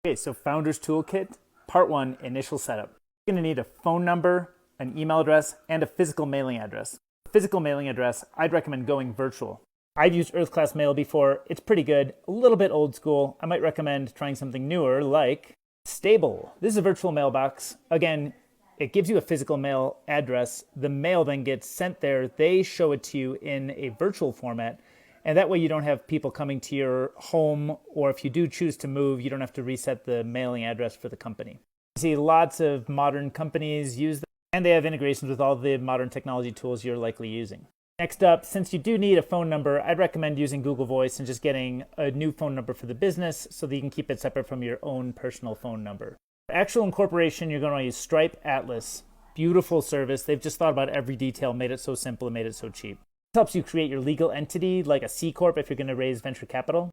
Okay, so Founders Toolkit, Part 1, Initial Setup. You're going to need a phone number, an email address, and a physical mailing address. Physical mailing address, I'd recommend going virtual. I've used Earth Class Mail before. It's pretty good, a little bit old school. I might recommend trying something newer like Stable. This is a virtual mailbox. Again, it gives you a physical mail address. The mail then gets sent there. They show it to you in a virtual format. And that way you don't have people coming to your home, or if you do choose to move, you don't have to reset the mailing address for the company. You see lots of modern companies use them, and they have integrations with all the modern technology tools you're likely using. Next up, since you do need a phone number, I'd recommend using Google Voice and just getting a new phone number for the business so that you can keep it separate from your own personal phone number. For actual incorporation, you're going to use Stripe Atlas. Beautiful service. They've just thought about every detail, made it so simple, and made it so cheap. It helps you create your legal entity like a C Corp if you're going to raise venture capital.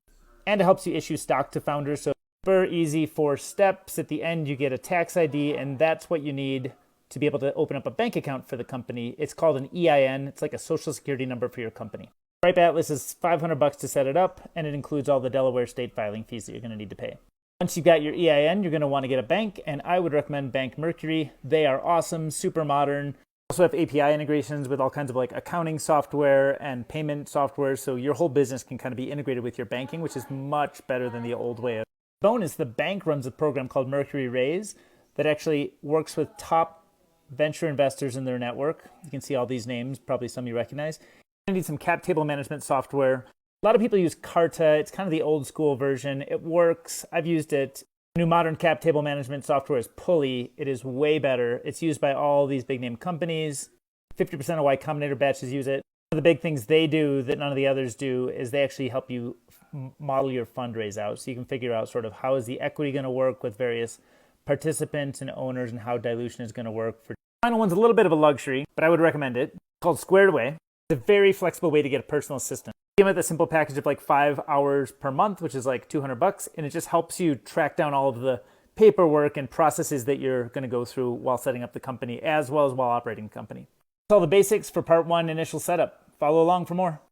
And it helps you issue stock to founders. So super easy 4 steps. At the end, you get a tax ID, and that's what you need to be able to open up a bank account for the company. It's called an EIN. It's like a social security number for your company. Stripe Atlas is $500 to set it up, and it includes all the Delaware state filing fees that you're going to need to pay. Once you've got your EIN, you're going to want to get a bank, and I would recommend Bank Mercury. They are awesome, super modern. Also have API integrations with all kinds of like accounting software and payment software, so your whole business can kind of be integrated with your banking, which is much better than the old way. Bonus, the bank runs a program called Mercury Raise that actually works with top venture investors in their network. You can see all these names, probably some you recognize. You need some cap table management software. A lot of people use Carta. It's kind of the old school version. It works. I've used it. New modern cap table management software is Pulley. It is way better. It's used by all these big name companies. 50% of Y Combinator batches use it. One of the big things they do that none of the others do is they actually help you model your fundraise out. So you can figure out sort of how is the equity going to work with various participants and owners and how dilution is going to work. The final one's a little bit of a luxury, but I would recommend it. It's called Squared Away. It's a very flexible way to get a personal assistant. You give it the simple package of like 5 hours per month, which is like $200, and it just helps you track down all of the paperwork and processes that you're going to go through while setting up the company, as well as while operating the company. That's all the basics for part 1, initial setup. Follow along for more.